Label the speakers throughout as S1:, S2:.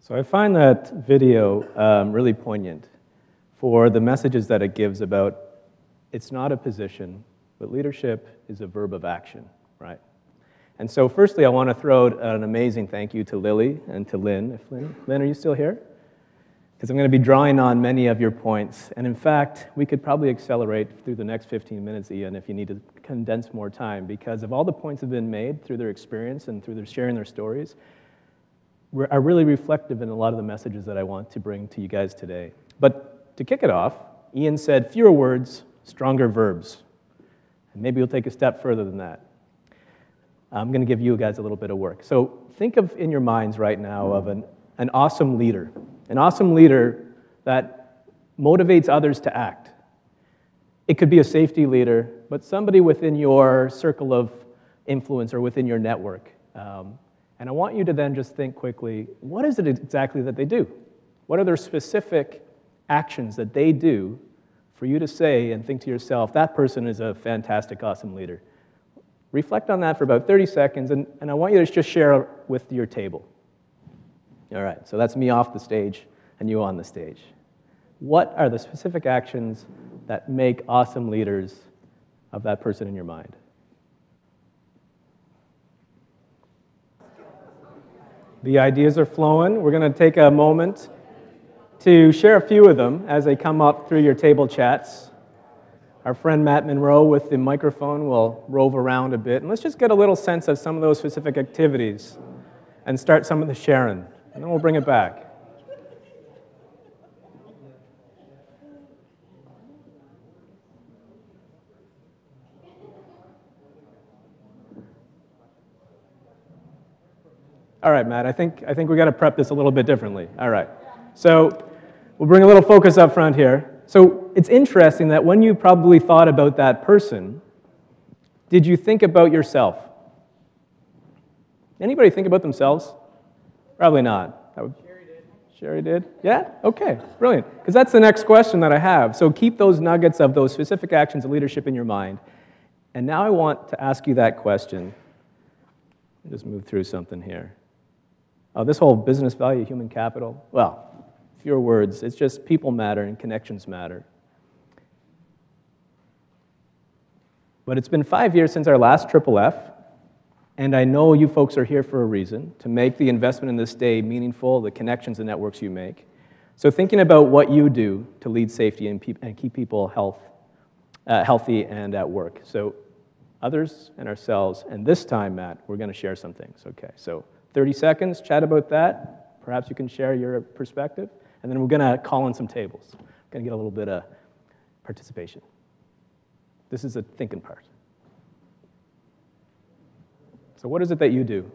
S1: So I find that video really poignant for the messages that it gives about it's not a position, but leadership is a verb of action, right? And so firstly, I want to throw out an amazing thank you to Lily and to Lynn. Lynn, are you still here? Because I'm going to be drawing on many of your points. And in fact, we could probably accelerate through the next 15 minutes, Ian, if you need to condense more time, because of all the points that have been made through their experience and through their sharing their stories, are really reflective in a lot of the messages that I want to bring to you guys today. But to kick it off, Ian said, fewer words, stronger verbs. And maybe we'll take a step further than that. I'm going to give you guys a little bit of work. So think of in your minds right now of an awesome leader that motivates others to act. It could be a safety leader, but somebody within your circle of influence or within your network. And I want you to then just think quickly, what is it exactly that they do? What are their specific actions that they do for you to say and think to yourself, that person is a fantastic, awesome leader? Reflect on that for about 30 seconds, and I want you to just share with your table. All right, so that's me off the stage and you on the stage. What are the specific actions that make awesome leaders of that person in your mind? The ideas are flowing. We're going to take a moment to share a few of them as they come up through your table chats. Our friend Matt Monroe with the microphone will rove around a bit. And let's just get a little sense of some of those specific activities and start some of the sharing. And then we'll bring it back. All right, Matt, I think we got to prep this a little bit differently. All right. So we'll bring a little focus up front here. So it's interesting that when you probably thought about that person, did you think about yourself? Anybody think about themselves? Probably not. Sherry did. Sherry did? Yeah? Okay, brilliant. Because that's the next question that I have. So keep those nuggets of those specific actions of leadership in your mind. And now I want to ask you that question. I'll just move through something here. Oh, this whole business value, human capital, well, fewer words. It's just people matter and connections matter. But it's been 5 years since our last FFF, and I know you folks are here for a reason, to make the investment in this day meaningful, the connections and networks you make. So thinking about what you do to lead safety and keep people healthy and at work. So others and ourselves, and this time, Matt, we're going to share some things. Okay, so 30 seconds, chat about that. Perhaps you can share your perspective. And then we're going to call in some tables. We're going to get a little bit of participation. This is the thinking part. So what is it that you do?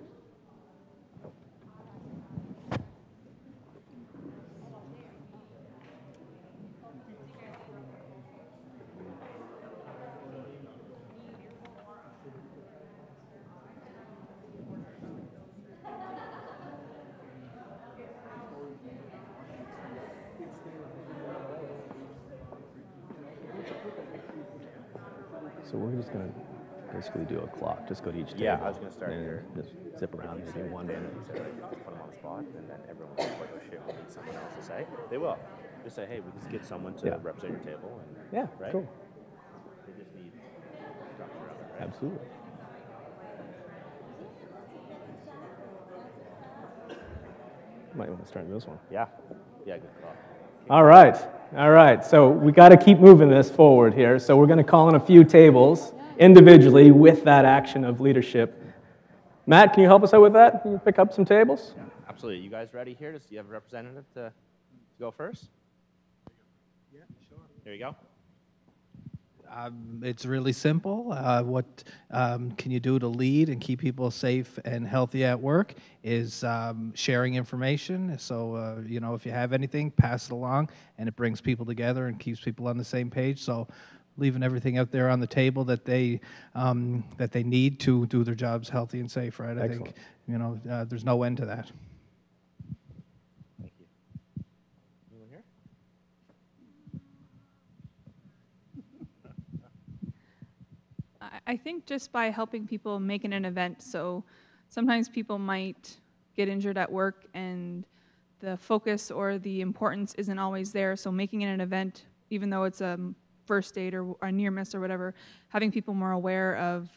S1: So we're just going to basically do a clock. Just go to each table.
S2: Yeah, I was going to start here.
S1: Just zip around maybe 1 minute.
S2: Put them on the spot, and then everyone will like, oh shit, we need someone else to say. They will. Just say, hey, we just get someone to represent your table. And,
S1: yeah,
S2: right?
S1: Cool.
S2: They just need structure of it, right?
S1: Absolutely. Might want to start this one.
S2: Yeah. Yeah, good call.
S1: All right. So we got to keep moving this forward here. So we're going to call in a few tables individually with that action of leadership. Matt, can you help us out with that? Can you pick up some tables?
S2: Yeah, absolutely. You guys ready here? Do you have a representative to go first?
S3: Yeah, sure.
S2: Here you go.
S3: It's really simple. What can you do to lead and keep people safe and healthy at work is sharing information. So, if you have anything, pass it along, and it brings people together and keeps people on the same page. So leaving everything out there on the table that they need to do their jobs healthy and safe, right?
S1: Excellent.
S3: I think, there's no end to that.
S2: Thank you. Anyone here?
S4: I think just by helping people making an event, so sometimes people might get injured at work and the focus or the importance isn't always there. So making it an event, even though it's a first aid or a near miss or whatever, having people more aware of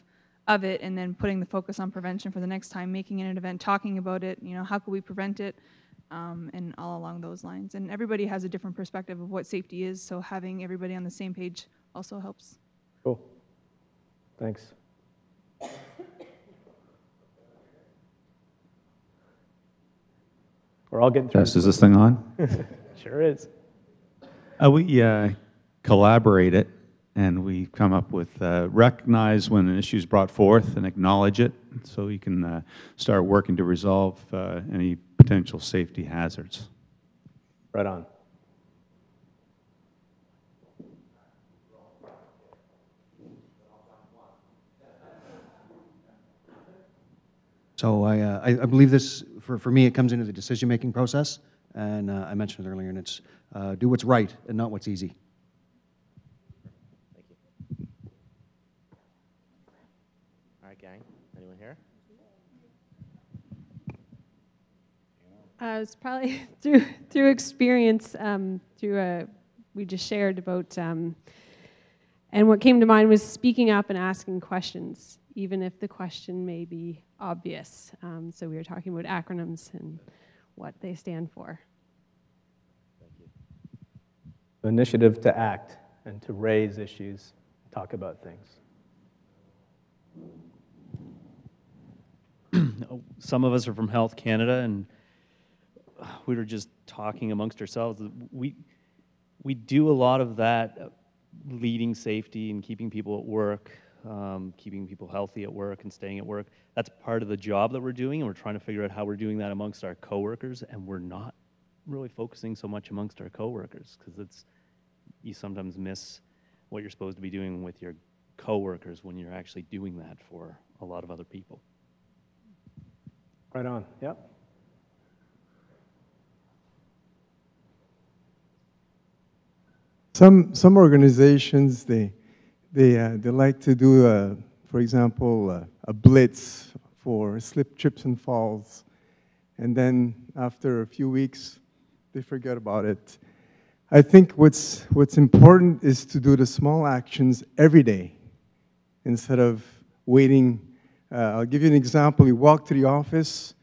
S4: it, and then putting the focus on prevention for the next time, making it an event, talking about it, how could we prevent it, and all along those lines. And everybody has a different perspective of what safety is, so having everybody on the same page also helps.
S1: Cool. Thanks. We're all getting through.
S5: Yes, is this thing on?
S1: Sure is.
S5: We collaborate it, and we come up with recognize when an issue is brought forth and acknowledge it, so we can start working to resolve any potential safety hazards.
S1: Right on.
S6: So I believe this, for me, it comes into the decision-making process, and I mentioned it earlier, and it's do what's right and not what's easy.
S2: Thank you. All right, gang. Anyone here?
S7: It's probably through experience, we just shared about, and what came to mind was speaking up and asking questions, even if the question may be obvious. So we were talking about acronyms and what they stand for.
S2: Thank you.
S1: The initiative to act and to raise issues, talk about things.
S8: Some of us are from Health Canada, and we were just talking amongst ourselves. We do a lot of that, leading safety and keeping people at work, keeping people healthy at work and staying at work. That's part of the job that we're doing, and we're trying to figure out how we're doing that amongst our coworkers, and we're not really focusing so much amongst our coworkers, because you sometimes miss what you're supposed to be doing with your coworkers when you're actually doing that for a lot of other people.
S1: Right on. Yep.
S9: Some organizations they like to do for example a blitz for slip, trips, and falls, and then after a few weeks they forget about it. I think what's important is to do the small actions every day instead of waiting. I'll give you an example. You walk to the office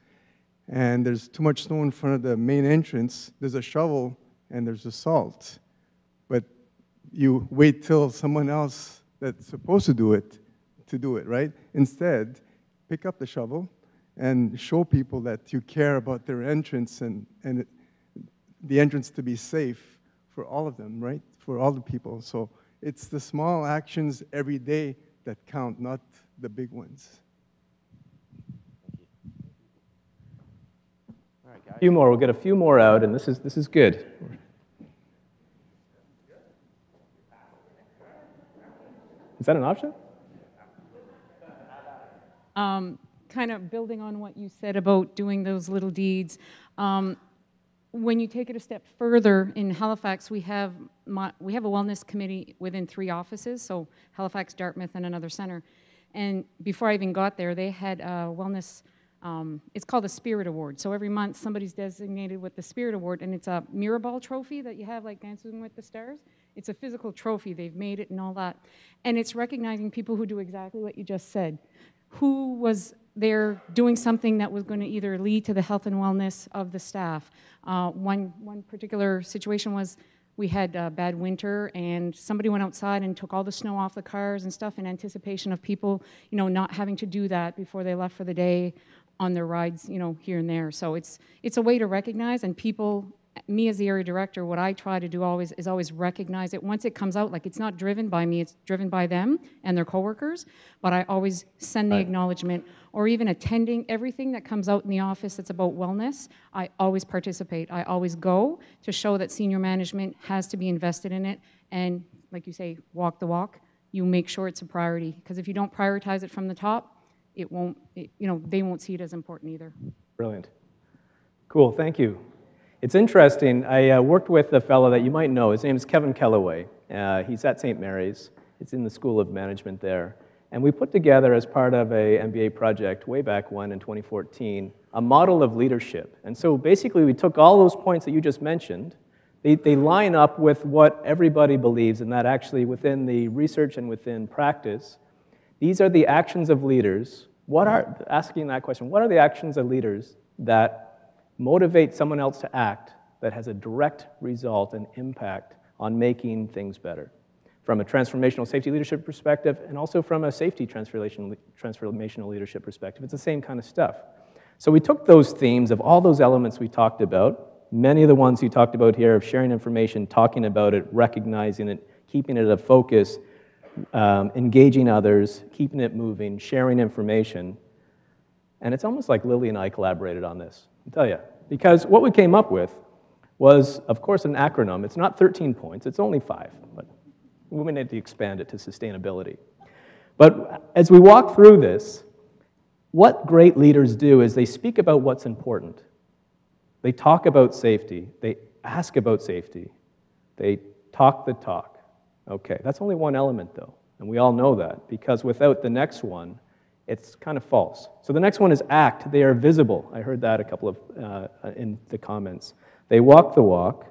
S9: and there's too much snow in front of the main entrance. There's a shovel and there's the salt. But you wait till someone else that's supposed to do it, right? Instead, pick up the shovel and show people that you care about their entrance and the entrance to be safe for all of them, right? For all the people. So it's the small actions every day that count, not the big ones.
S2: All right, guys.
S1: A few more. We'll get a few more out, and this is good. Is that an option?
S10: Kind of building on what you said about doing those little deeds. When you take it a step further, in Halifax, we have a wellness committee within 3 offices, so Halifax, Dartmouth, and another center. And before I even got there, they had a wellness, it's called the Spirit Award. So every month, somebody's designated with the Spirit Award, and it's a mirror ball trophy that you have like Dancing with the Stars. It's a physical trophy. They've made it and all that. And it's recognizing people who do exactly what you just said, who was there doing something that was going to either lead to the health and wellness of the staff. One particular situation was we had a bad winter, and somebody went outside and took all the snow off the cars and stuff in anticipation of people, not having to do that before they left for the day on their rides, here and there. So it's a way to recognize, and people, me as the area director, what I try to do is always recognize it. Once it comes out, like it's not driven by me, it's driven by them and their coworkers, but I always send the acknowledgement, or even attending everything that comes out in the office that's about wellness. I always participate. I always go to show that senior management has to be invested in it, and like you say, walk the walk. You make sure it's a priority, because if you don't prioritize it from the top, they won't see it as important either.
S1: Brilliant. Cool, thank you. It's interesting. I worked with a fellow that you might know. His name is Kevin Kellaway. He's at St. Mary's. It's in the School of Management there. And we put together, as part of a MBA project way back when in 2014, a model of leadership. And so basically we took all those points that you just mentioned. They line up with what everybody believes, and that actually within the research and within practice, these are the actions of leaders. Asking that question, what are the actions of leaders that motivate someone else to act that has a direct result and impact on making things better? From a transformational safety leadership perspective, and also from a safety transformational leadership perspective. It's the same kind of stuff. So we took those themes of all those elements we talked about, many of the ones you talked about here of sharing information, talking about it, recognizing it, keeping it a focus, engaging others, keeping it moving, sharing information. And it's almost like Lily and I collaborated on this, I'll tell you. Because what we came up with was, of course, an acronym. It's not 13 points, it's only 5. But we need to expand it to sustainability. But as we walk through this, what great leaders do is they speak about what's important. They talk about safety. They ask about safety. They talk the talk. Okay, that's only one element, though, and we all know that, because without the next one, it's kind of false. So the next one is act. They are visible. I heard that a couple of in the comments. They walk the walk,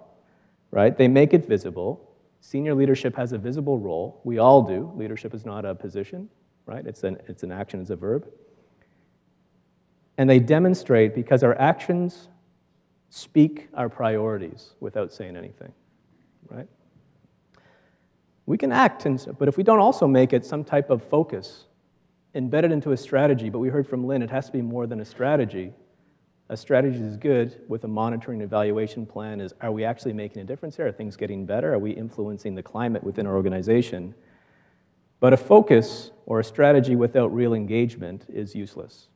S1: right? They make it visible. Senior leadership has a visible role. We all do. Leadership is not a position, right? It's an action, it's a verb. And they demonstrate, because our actions speak our priorities without saying anything, right? We can act, but if we don't also make it some type of focus, embedded into a strategy, but we heard from Lynn, it has to be more than a strategy. A strategy is good with a monitoring evaluation plan. Are we actually making a difference here? Are things getting better? Are we influencing the climate within our organization? But a focus or a strategy without real engagement is useless.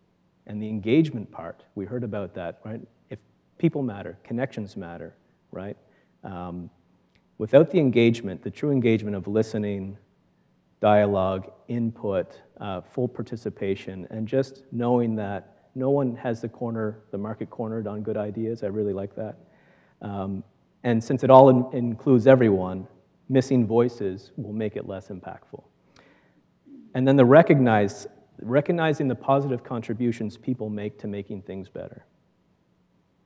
S1: And the engagement part, we heard about that, right? If people matter, connections matter, right? Without the engagement, the true engagement of listening, dialogue, input, full participation, and just knowing that no one has the market cornered on good ideas. I really like that. And since it all includes everyone, missing voices will make it less impactful. And then recognizing the positive contributions people make to making things better.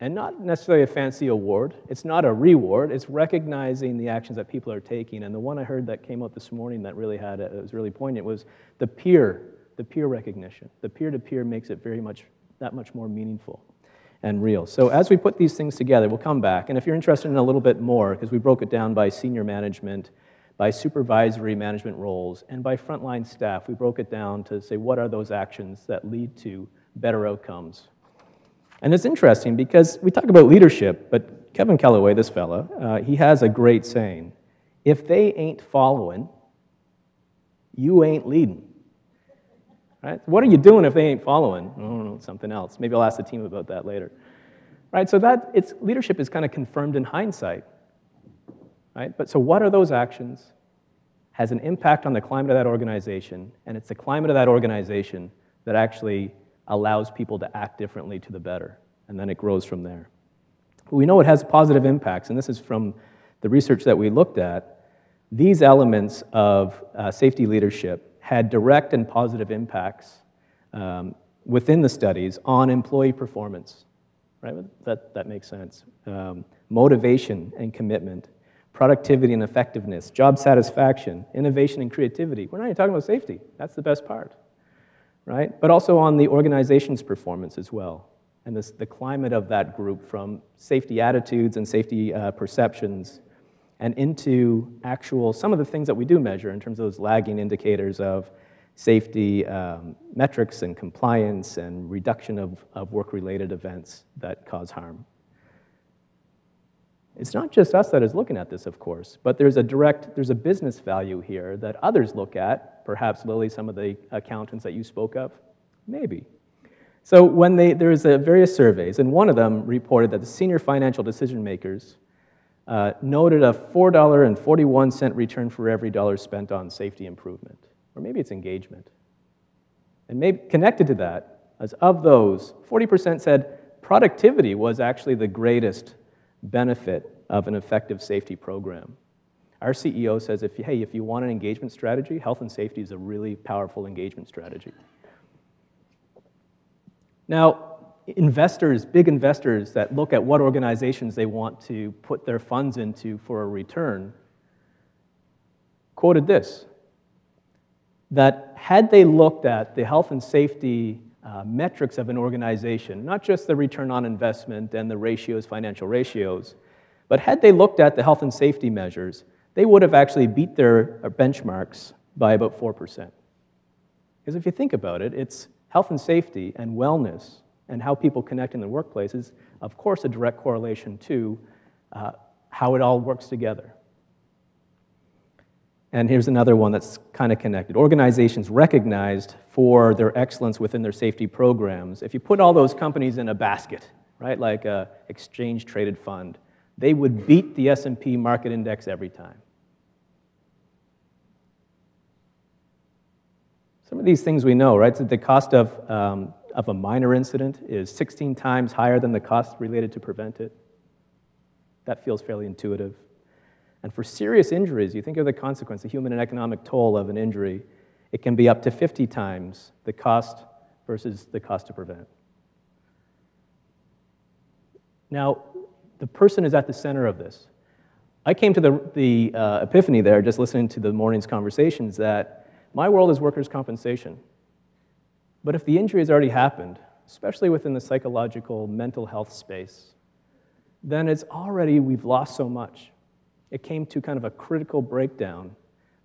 S1: And not necessarily a fancy award. It's not a reward. It's recognizing the actions that people are taking. And the one I heard that came out this morning that really it was really poignant was the peer recognition. The peer-to-peer makes it that much more meaningful and real. So as we put these things together, we'll come back. And if you're interested in a little bit more, because we broke it down by senior management, by supervisory management roles, and by frontline staff, we broke it down to say what are those actions that lead to better outcomes. And it's interesting because we talk about leadership, but Kevin Kellaway, this fella, he has a great saying: if they ain't following, you ain't leading. Right? What are you doing if they ain't following? I don't know, something else. Maybe I'll ask the team about that later. Right? So leadership is kind of confirmed in hindsight. Right? But so what are those actions? Has an impact on the climate of that organization, and it's the climate of that organization that actually allows people to act differently to the better, and then it grows from there. We know it has positive impacts, and this is from the research that we looked at. These elements of safety leadership had direct and positive impacts within the studies on employee performance, right? That makes sense. Motivation and commitment, productivity and effectiveness, job satisfaction, innovation and creativity. We're not even talking about safety. That's the best part, right? But also on the organization's performance as well, and the climate of that group, from safety attitudes and safety perceptions and into some of the things that we do measure in terms of those lagging indicators of safety metrics and compliance and reduction of work-related events that cause harm. It's not just us that is looking at this, of course, but there's a business value here that others look at, perhaps, Lily, some of the accountants that you spoke of, maybe. So when there's various surveys, and one of them reported that the senior financial decision makers noted a $4.41 return for every dollar spent on safety improvement. Or maybe it's engagement. And maybe connected to that, as of those, 40% said productivity was actually the greatest benefit of an effective safety program. Our CEO says, hey, if you want an engagement strategy, health and safety is a really powerful engagement strategy. Now, investors, big investors that look at what organizations they want to put their funds into for a return, quoted this, that had they looked at the health and safety metrics of an organization, not just the return on investment and the ratios, financial ratios, but had they looked at the health and safety measures, they would have actually beat their benchmarks by about 4%. Because if you think about it, it's health and safety and wellness and how people connect in the workplace is, of course, a direct correlation to how it all works together. And here's another one that's kind of connected. Organizations recognized for their excellence within their safety programs, if you put all those companies in a basket, right, like an exchange-traded fund, they would beat the S&P market index every time. Some of these things we know, right? So the cost of a minor incident is 16 times higher than the cost related to prevent it. That feels fairly intuitive. And for serious injuries, you think of the consequence, the human and economic toll of an injury, it can be up to 50 times the cost versus the cost to prevent. Now, the person is at the center of this. I came to the epiphany there, just listening to the morning's conversations, that my world is workers' compensation. But if the injury has already happened, especially within the psychological, mental health space, then it's already, we've lost so much. It came to kind of a critical breakdown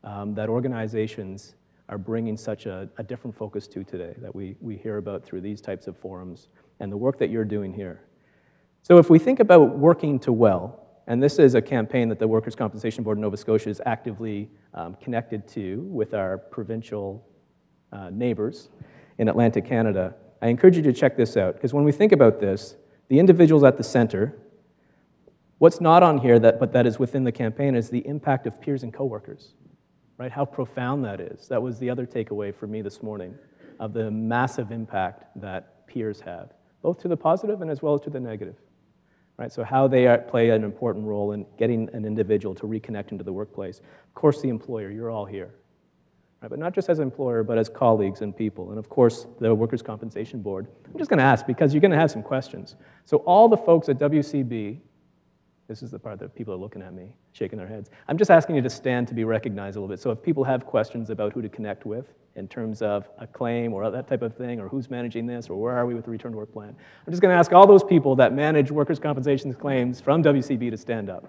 S1: that organizations are bringing such a different focus to today that we hear about through these types of forums and the work that you're doing here. So if we think about working to well, and this is a campaign that the Workers' Compensation Board of Nova Scotia is actively connected to with our provincial neighbors in Atlantic Canada, I encourage you to check this out, because when we think about this, the individuals at the center, what's not on here, but that is within the campaign, is the impact of peers and coworkers, right? How profound that is. That was the other takeaway for me this morning, of the massive impact that peers have, both to the positive and as well as to the negative, right? So how they play an important role in getting an individual to reconnect into the workplace. Of course, the employer, you're all here, right? But not just as an employer, but as colleagues and people. And of course, the Workers' Compensation Board. I'm just going to ask, because you're going to have some questions. So all the folks at WCB, this is the part that people are looking at me, shaking their heads. I'm just asking you to stand to be recognized a little bit. So if people have questions about who to connect with in terms of a claim or that type of thing, or who's managing this, or where are we with the return to work plan, I'm just going to ask all those people that manage workers' compensation claims from WCB to stand up.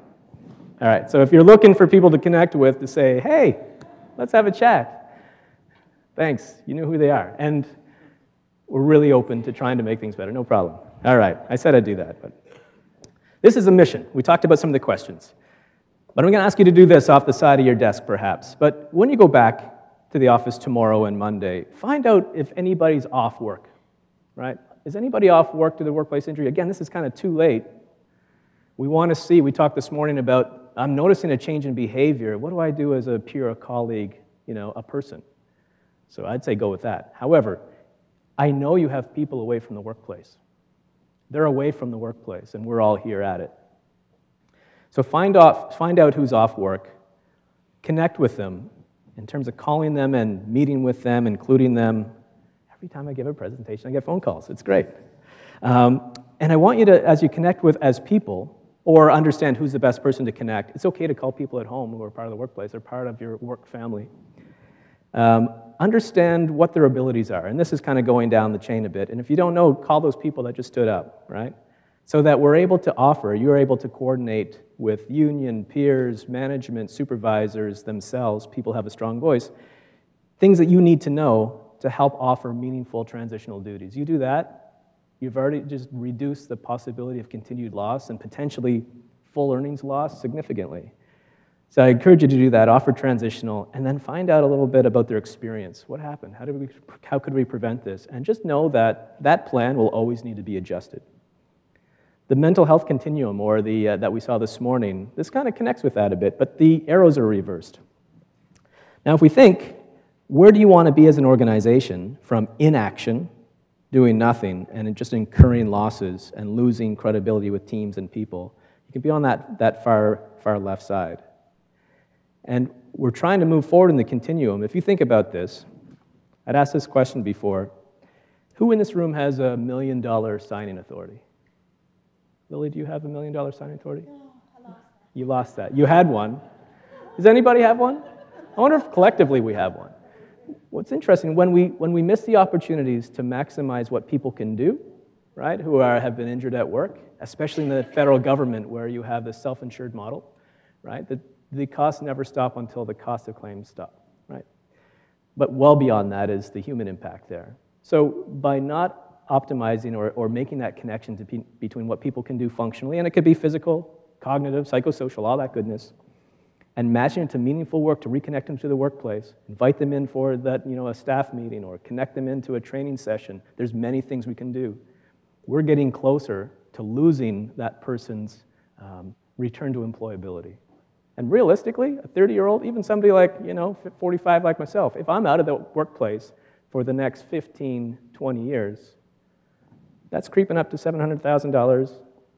S1: All right, so if you're looking for people to connect with to say, hey, let's have a chat. Thanks, you know who they are. And we're really open to trying to make things better, no problem. All right, I said I'd do that, but this is a mission. We talked about some of the questions. But I'm going to ask you to do this off the side of your desk, perhaps. But when you go back to the office tomorrow and Monday, find out if anybody's off work, right? Is anybody off work to the workplace injury? Again, this is kind of too late. We want to see, we talked this morning about, I'm noticing a change in behavior. What do I do as a peer, a colleague, a person? So I'd say go with that. However, I know you have people away from the workplace. They're away from the workplace, and we're all here at it. So find out who's off work, connect with them in terms of calling them and meeting with them, including them. Every time I give a presentation, I get phone calls. It's great. And I want you to, as you connect with as people, or understand who's the best person to connect, it's okay to call people at home who are part of the workplace, they're part of your work family. Understand what their abilities are. And this is kind of going down the chain a bit. And if you don't know, call those people that just stood up, right? So that we're able to offer, you're able to coordinate with union, peers, management, supervisors themselves, people have a strong voice, things that you need to know to help offer meaningful transitional duties. You do that, you've already just reduced the possibility of continued loss and potentially full earnings loss significantly. So I encourage you to do that, offer transitional, and then find out a little bit about their experience. What happened? How could we prevent this? And just know that that plan will always need to be adjusted. The mental health continuum, or that we saw this morning, this kind of connects with that a bit, but the arrows are reversed. Now, if we think, where do you want to be as an organization from inaction, doing nothing, and just incurring losses and losing credibility with teams and people? You can be on that far left side. And we're trying to move forward in the continuum. If you think about this, I'd asked this question before. Who in this room has $1 million signing authority? Lily, do you have $1 million signing authority? No, I lost that. You lost that. You had one. Does anybody have one? I wonder if collectively we have one. What's interesting, when we miss the opportunities to maximize what people can do, right, who have been injured at work, especially in the federal government where you have the self-insured model, right, the costs never stop until the cost of claims stop, right? But well beyond that is the human impact there. So by not optimizing or making that connection between what people can do functionally, and it could be physical, cognitive, psychosocial, all that goodness, and matching it to meaningful work to reconnect them to the workplace, invite them in for that, a staff meeting or connect them into a training session. There's many things we can do. We're getting closer to losing that person's return to employability. And realistically, a 30-year-old, even somebody like, 45 like myself, if I'm out of the workplace for the next 15, 20 years, that's creeping up to $700,000, $1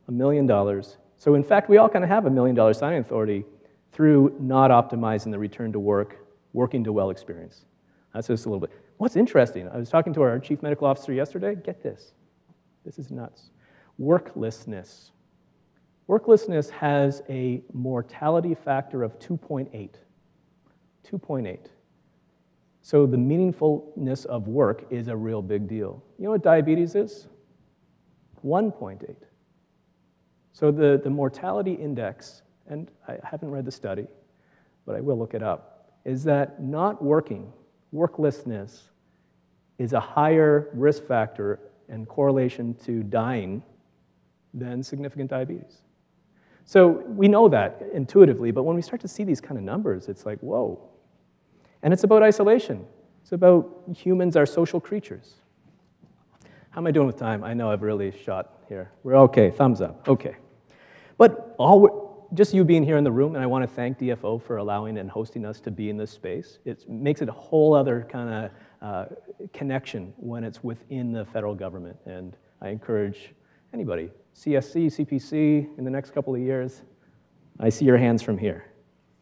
S1: million. So in fact, we all kind of have $1 million signing authority through not optimizing the return to work, working to well experience. That's just a little bit. What's interesting, I was talking to our chief medical officer yesterday. Get this. This is nuts. Worklessness. Worklessness has a mortality factor of 2.8. 2.8. So the meaningfulness of work is a real big deal. You know what diabetes is? 1.8. So the mortality index, and I haven't read the study, but I will look it up, is that not working, worklessness, is a higher risk factor and correlation to dying than significant diabetes. So we know that intuitively, but when we start to see these kind of numbers, it's like, whoa. And it's about isolation. It's about humans are social creatures. How am I doing with time? I know I've really shot here. We're okay, thumbs up, okay. But just you being here in the room, and I want to thank DFO for allowing and hosting us to be in this space. It makes it a whole other kind of connection when it's within the federal government. And I encourage anybody, CSC, CPC, in the next couple of years, I see your hands from here.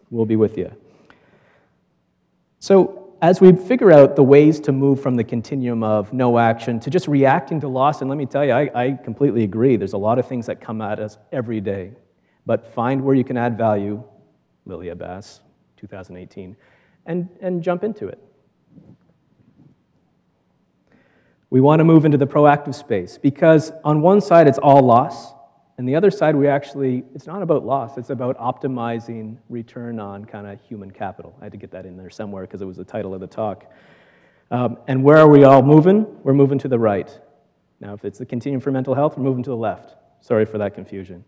S1: We'll be with you. So as we figure out the ways to move from the continuum of no action to just reacting to loss, and let me tell you, I completely agree. There's a lot of things that come at us every day. But find where you can add value, Lilia Bass, 2018, and jump into it. We want to move into the proactive space because on one side it's all loss, and the other side it's not about loss, it's about optimizing return on kind of human capital. I had to get that in there somewhere because it was the title of the talk. And where are we all moving? We're moving to the right. Now, if it's the continuum for mental health, we're moving to the left. Sorry for that confusion.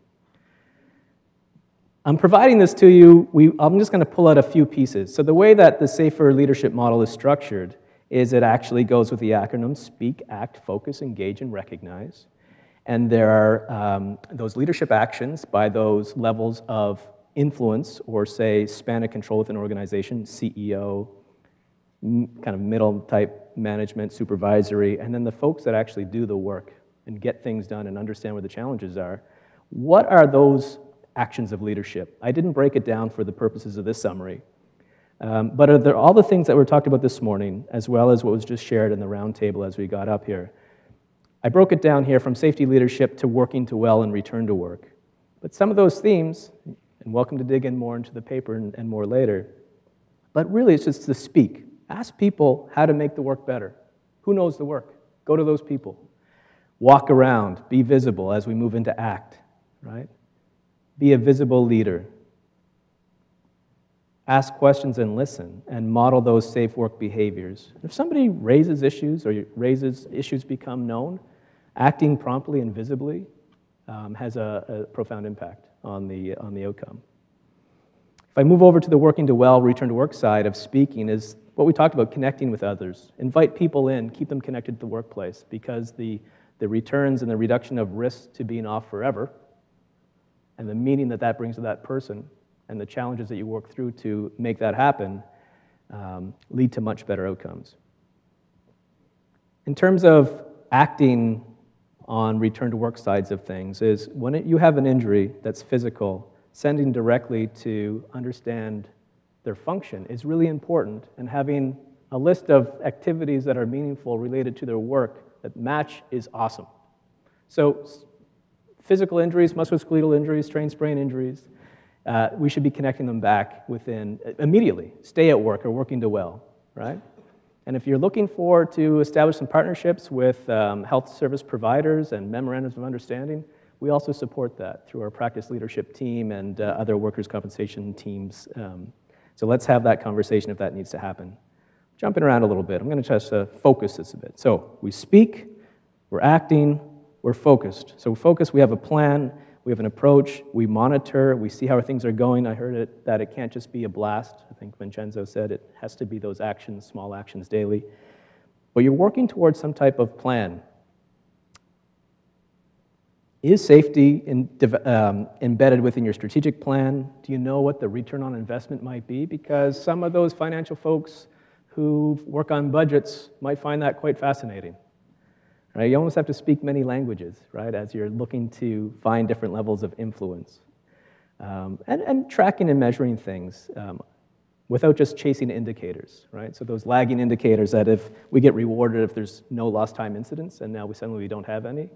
S1: I'm providing this to you, I'm just going to pull out a few pieces. So the way that the S.A.F.E.R leadership model is structured is it actually goes with the acronym SPEAK, ACT, Focus, Engage, and Recognize. And there are those leadership actions by those levels of influence or, say, span of control within an organization, CEO, kind of middle type management, supervisory, and then the folks that actually do the work and get things done and understand where the challenges are. What are those actions of leadership? I didn't break it down for the purposes of this summary, but are there all the things that were talked about this morning, as well as what was just shared in the round table as we got up here? I broke it down here from safety leadership to working to well and return to work. But some of those themes, and welcome to dig in more into the paper and more later, but really it's just to speak. Ask people how to make the work better. Who knows the work? Go to those people. Walk around, be visible as we move into ACT, right? Be a visible leader. Ask questions and listen, and model those safe work behaviors. If somebody raises issues or issues become known, acting promptly and visibly has a profound impact on the outcome. If I move over to the working to well, return to work side of speaking is what we talked about, connecting with others. Invite people in, keep them connected to the workplace, because the returns and the reduction of risk to being off forever and the meaning that that brings to that person and the challenges that you work through to make that happen lead to much better outcomes. In terms of acting on return to work sides of things is when you have an injury that's physical, sending directly to understand their function is really important, and having a list of activities that are meaningful related to their work that match is awesome. So physical injuries, musculoskeletal injuries, strain sprain injuries, we should be connecting them back within, immediately, stay at work or working to well, right? And if you're looking to establish some partnerships with health service providers and memorandums of understanding, we also support that through our practice leadership team and other workers' compensation teams. So let's have that conversation if that needs to happen. Jumping around a little bit, I'm going to just focus this a bit. So we speak, we're acting, we're focused. So focus, we have a plan, we have an approach, we monitor, we see how things are going. I heard that it can't just be a blast. I think Vincenzo said it has to be those actions, small actions daily. But you're working towards some type of plan. Is safety embedded within your strategic plan? Do you know what the return on investment might be? Because some of those financial folks who work on budgets might find that quite fascinating. Right? You almost have to speak many languages, right, as you're looking to find different levels of influence. And tracking and measuring things without just chasing indicators, right? So those lagging indicators that if we get rewarded if there's no lost time incidents and now we don't have any,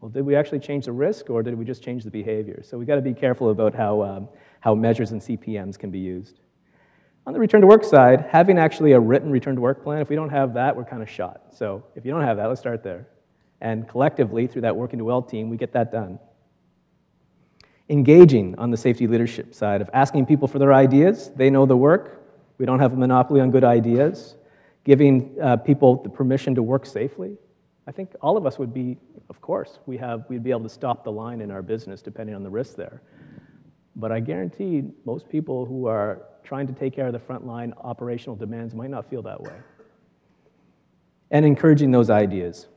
S1: well, did we actually change the risk or did we just change the behavior? So we got to be careful about how measures and CPMs can be used. On the return to work side, having actually a written return to work plan, if we don't have that, we're kind of shot. So if you don't have that, let's start there. And collectively, through that Working to Well team, we get that done. Engaging on the safety leadership side of asking people for their ideas. They know the work. We don't have a monopoly on good ideas. Giving people the permission to work safely. I think all of us would be, of course, we'd be able to stop the line in our business depending on the risks there. But I guarantee most people who are trying to take care of the frontline operational demands might not feel that way. And encouraging those ideas.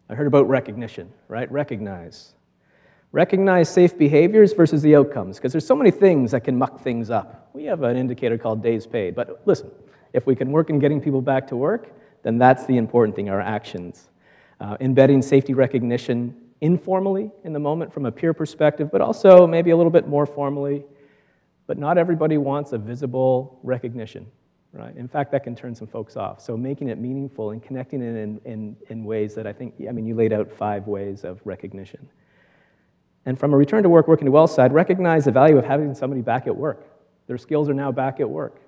S1: I heard about recognition, right? Recognize. Recognize safe behaviors versus the outcomes, because there's so many things that can muck things up. We have an indicator called days paid, but listen, if we can work in getting people back to work, then that's the important thing, our actions. Embedding safety recognition informally in the moment from a peer perspective, but also maybe a little bit more formally. But not everybody wants a visible recognition, right? In fact, that can turn some folks off. So making it meaningful and connecting it in ways that you laid out 5 ways of recognition. And from a return to work, working to well side, recognize the value of having somebody back at work. Their skills are now back at work,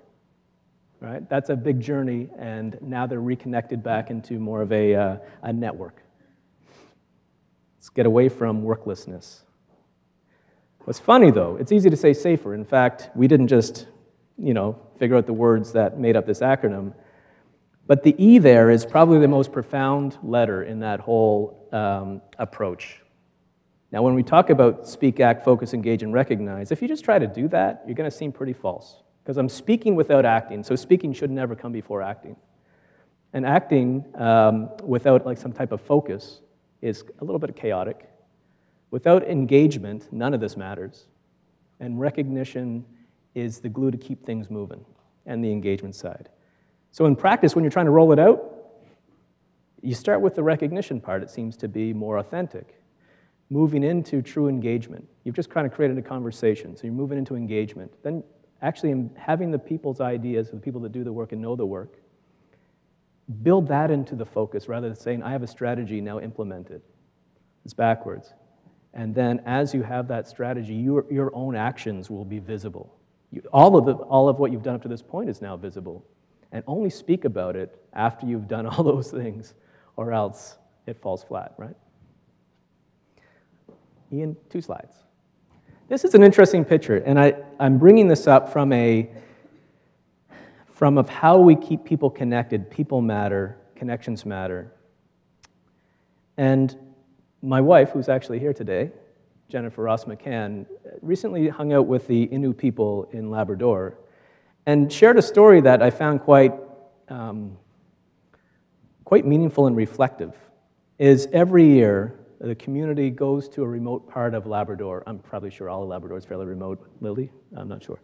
S1: right? That's a big journey, and now they're reconnected back into more of a network. Let's get away from worklessness. What's funny, though, it's easy to say safer. In fact, we didn't just, figure out the words that made up this acronym, but the E there is probably the most profound letter in that whole approach. Now, when we talk about speak, act, focus, engage, and recognize, if you just try to do that, you're going to seem pretty false, because I'm speaking without acting, so speaking should never come before acting. And acting without some type of focus is a little bit chaotic. Without engagement, none of this matters. And recognition is the glue to keep things moving, and the engagement side. So in practice, when you're trying to roll it out, you start with the recognition part. It seems to be more authentic. Moving into true engagement. You've just kind of created a conversation, so you're moving into engagement. Then actually having the people's ideas, the people that do the work and know the work, build that into the focus rather than saying, I have a strategy, now implement it. It's backwards. And then as you have that strategy, your own actions will be visible. All of what you've done up to this point is now visible. And only speak about it after you've done all those things, or else it falls flat, right? Ian, 2 slides. This is an interesting picture, and I'm bringing this up from how we keep people connected. People matter, connections matter. And my wife, who's actually here today, Jennifer Ross Makhan, recently hung out with the Innu people in Labrador and shared a story that I found quite meaningful and reflective. Is every year, the community goes to a remote part of Labrador. I'm probably sure all of Labrador is fairly remote. Lily? I'm not sure.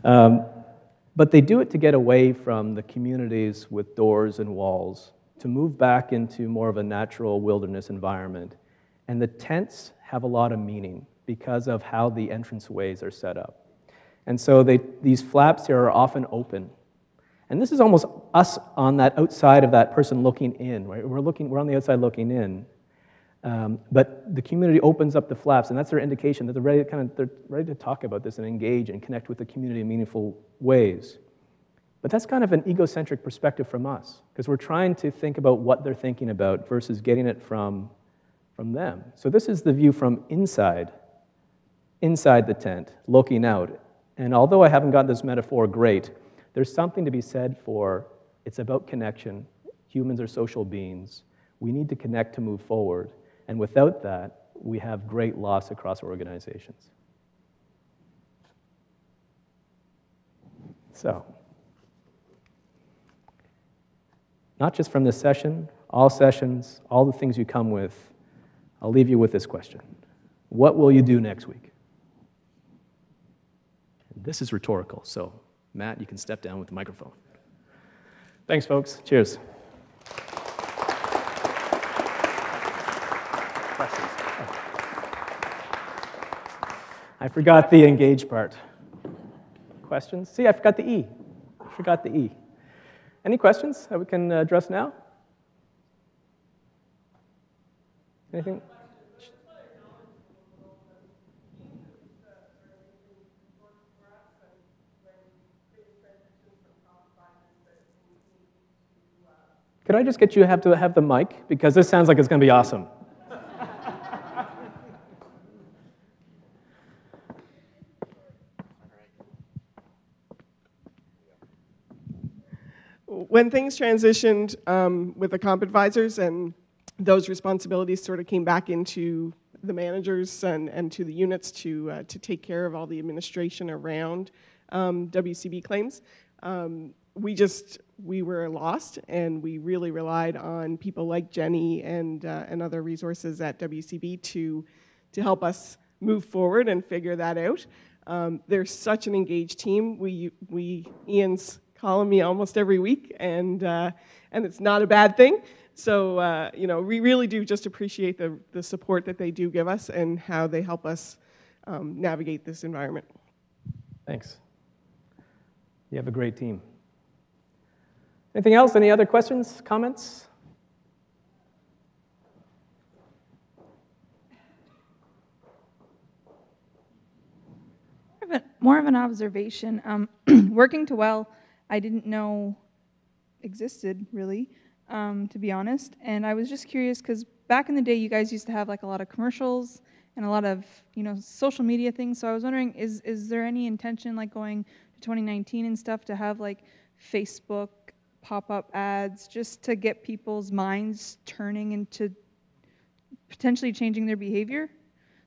S1: But they do it to get away from the communities with doors and walls, to move back into more of a natural wilderness environment. And the tents have a lot of meaning because of how the entranceways are set up. And so these flaps here are often open. And this is almost us on that outside of that person looking in, right? We're on the outside looking in. But the community opens up the flaps, and that's their indication that they're ready to talk about this and engage and connect with the community in meaningful ways. But that's kind of an egocentric perspective from us, because we're trying to think about what they're thinking about versus getting it from them. So this is the view from inside the tent, looking out. And although I haven't gotten this metaphor great, there's something to be said for it's about connection. Humans are social beings. We need to connect to move forward. And without that, we have great loss across organizations. So, not just from this session, all sessions, all the things you come with, I'll leave you with this question. What will you do next week? This is rhetorical, so Matt, you can step down with the microphone. Thanks, folks. Cheers.
S2: Questions?
S1: I forgot the engage part. Questions? See, I forgot the E. I forgot the E. Any questions that we can address now? Anything? Could I just get you to have the mic? Because this sounds like it's going to be awesome.
S11: When things transitioned with the comp advisors and those responsibilities sort of came back into the managers and to the units to take care of all the administration around WCB claims, we were lost, and we really relied on people like Jenny and other resources at WCB to help us move forward and figure that out. They're such an engaged team. Ian's calling me almost every week, and it's not a bad thing. So we really do just appreciate the support that they do give us and how they help us navigate this environment.
S1: Thanks. You have a great team. Anything else? Any other questions, comments?
S4: More of an observation. Working to well, I didn't know existed, really, to be honest. And I was just curious, because back in the day, you guys used to have like a lot of commercials and a lot of social media things. So I was wondering, is there any intention, like going to 2019 and stuff, to have like Facebook pop-up ads just to get people's minds turning into potentially changing their behavior?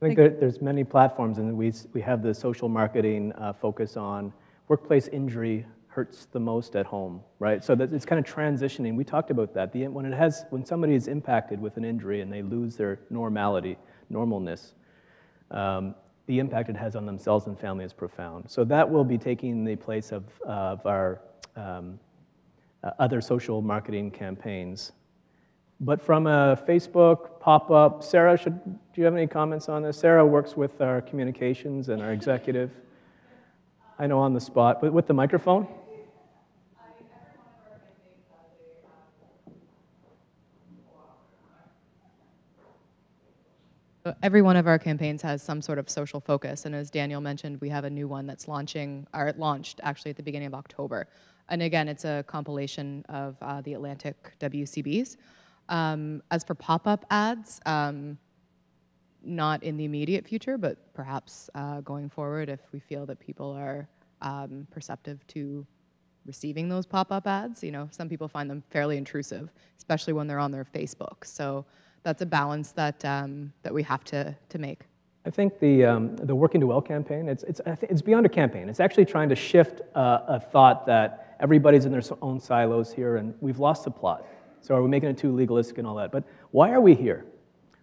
S1: I think there's many platforms, and we have the social marketing focus on workplace injury hurts the most at home, right? So that it's kind of transitioning. We talked about that. When somebody is impacted with an injury and they lose their normalness, the impact it has on themselves and family is profound. So that will be taking the place of our other social marketing campaigns. But from a Facebook pop-up, Sarah, do you have any comments on this? Sarah works with our communications and our executive. I know on the spot, but with the microphone.
S12: Every one of our campaigns has some sort of social focus, and as Daniel mentioned, we have a new one that's it launched actually at the beginning of October. And again, it's a compilation of the Atlantic WCBs. As for pop-up ads, not in the immediate future, but perhaps going forward if we feel that people are perceptive to receiving those pop-up ads. Some people find them fairly intrusive, especially when they're on their Facebook. So that's a balance that we have to make.
S1: I think the Working to Well campaign, it's beyond a campaign. It's actually trying to shift a thought that everybody's in their own silos here, and we've lost the plot. So are we making it too legalistic and all that? But why are we here?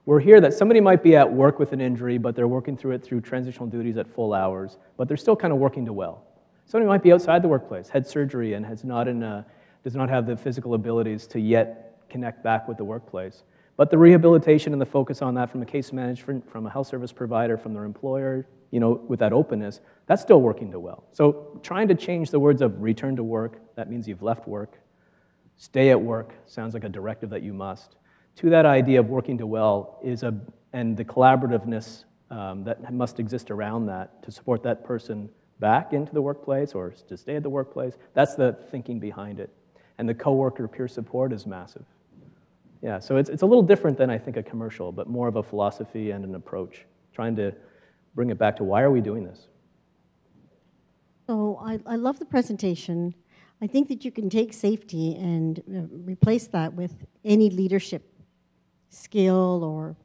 S1: We're here that somebody might be at work with an injury, but they're working through it through transitional duties at full hours, but they're still kind of working to well. Somebody might be outside the workplace, had surgery, and does not have the physical abilities to yet connect back with the workplace. But the rehabilitation and the focus on that from a case management, from a health service provider, from their employer, you know, with that openness, that's still working to well. So trying to change the words of return to work, that means you've left work. Stay at work sounds like a directive that you must. To that idea of working to well and the collaborativeness that must exist around that to support that person back into the workplace or to stay at the workplace, that's the thinking behind it. And the coworker peer support is massive. Yeah, so it's a little different than I think a commercial, but more of a philosophy and an approach, trying to bring it back to why are we doing this?
S13: So I love the presentation. I think that you can take safety and replace that with any leadership skill or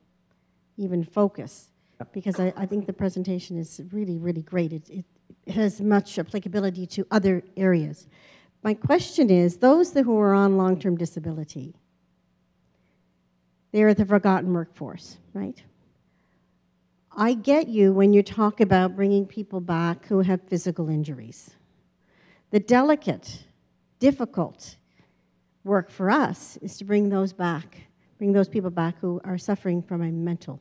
S13: even focus, because I think the presentation is really, really great. It has much applicability to other areas. My question is, those who are on long-term disability, they're the forgotten workforce, right? I get you when you talk about bringing people back who have physical injuries. The delicate, difficult work for us is to bring those people back who are suffering from a mental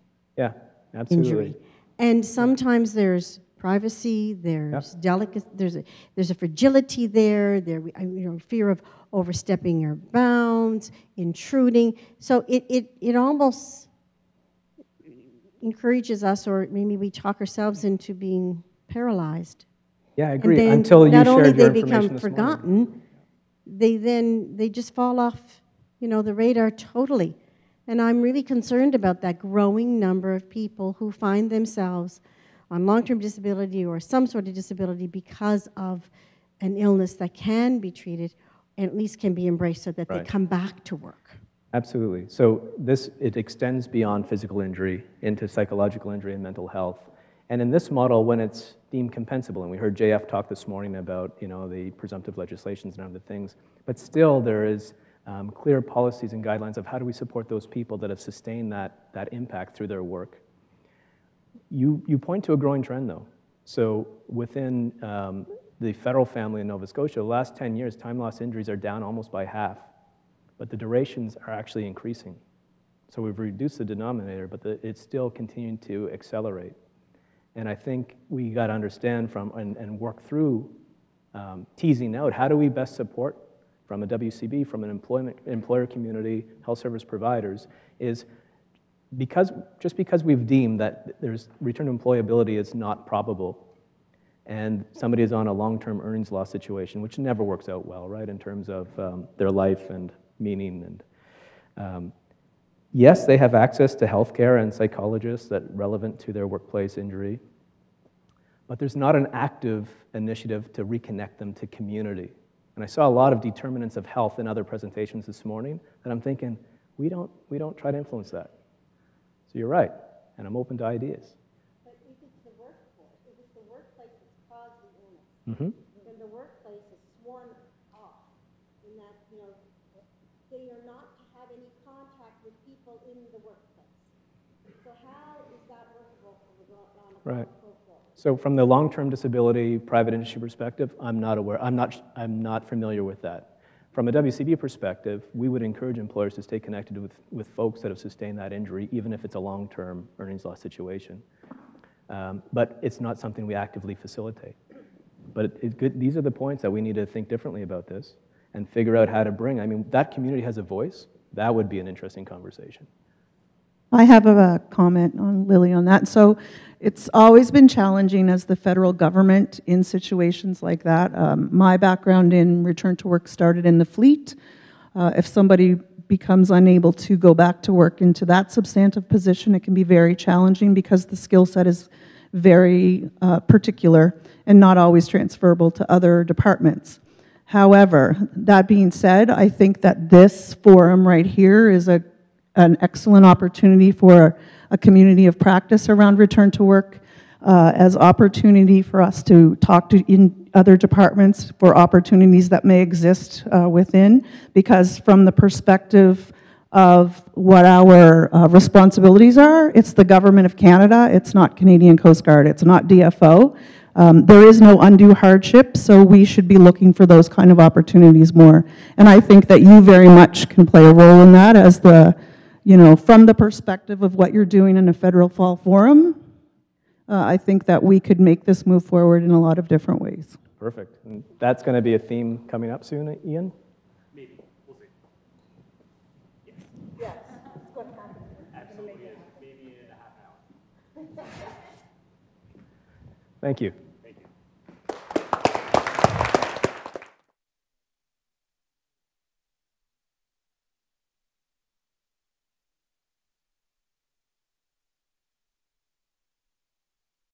S13: injury. And sometimes there's privacy, there's there's a fragility there, fear of overstepping your bounds, intruding. So it almost encourages us, or maybe we talk ourselves into being paralyzed.
S1: Yeah, I agree.
S13: And then
S1: until you
S13: not
S1: shared
S13: only
S1: your
S13: they
S1: information
S13: become
S1: this
S13: forgotten,
S1: morning.
S13: they just fall off, the radar totally. And I'm really concerned about that growing number of people who find themselves on long-term disability or some sort of disability because of an illness that can be treated and at least can be embraced so that they come back to work.
S1: Absolutely. So it extends beyond physical injury into psychological injury and mental health. And in this model, when it's deemed compensable, and we heard JF talk this morning about the presumptive legislations and other things, but still there is clear policies and guidelines of how do we support those people that have sustained that impact through their work. You point to a growing trend, though. So within the federal family in Nova Scotia, the last 10 years, time loss injuries are down almost by half, but the durations are actually increasing. So we've reduced the denominator, but it's still continuing to accelerate. And I think we got to understand and work through teasing out how do we best support from a WCB, from an employer community, health service providers, is just because we've deemed that there's return to employability is not probable, and somebody is on a long-term earnings loss situation, which never works out well, right, in terms of their life and meaning. And yes, they have access to healthcare and psychologists that relevant to their workplace injury, but there's not an active initiative to reconnect them to community. And I saw a lot of determinants of health in other presentations this morning that I'm thinking, we don't try to influence that. So you're right, and I'm open to ideas.
S13: But if it's the workforce, if it's the workplace that's caused the illness, then the workplace is sworn off in that, they are not to have any contact with people in the workplace. So how is that workable on a
S1: Right. So from the long-term disability private industry perspective, I'm not familiar with that. From a WCB perspective, we would encourage employers to stay connected with folks that have sustained that injury, even if it's a long-term earnings loss situation. But it's not something we actively facilitate. But these are the points that we need to think differently about this and figure out how to bring. I mean, that community has a voice. That would be an interesting conversation.
S14: I have a comment on Lily on that. So it's always been challenging as the federal government in situations like that. My background in return to work started in the fleet. If somebody becomes unable to go back to work into that substantive position, it can be very challenging because the skill set is very particular and not always transferable to other departments. However, that being said, I think that this forum right here is an excellent opportunity for a community of practice around return to work, as opportunity for us to talk to in other departments for opportunities that may exist within, because from the perspective of what our responsibilities are, it's the Government of Canada, it's not Canadian Coast Guard, it's not DFO. There is no undue hardship, so we should be looking for those kind of opportunities more. And I think that you very much can play a role in that as the you know, from the perspective of what you're doing in a federal fall forum, I think that we could make this move forward in a lot of different ways.
S1: Perfect. And that's going to be a theme coming up soon, Ian?
S2: Maybe. We'll see. Yes. It's going to happen. Absolutely. Maybe in a half an hour.
S1: Thank you.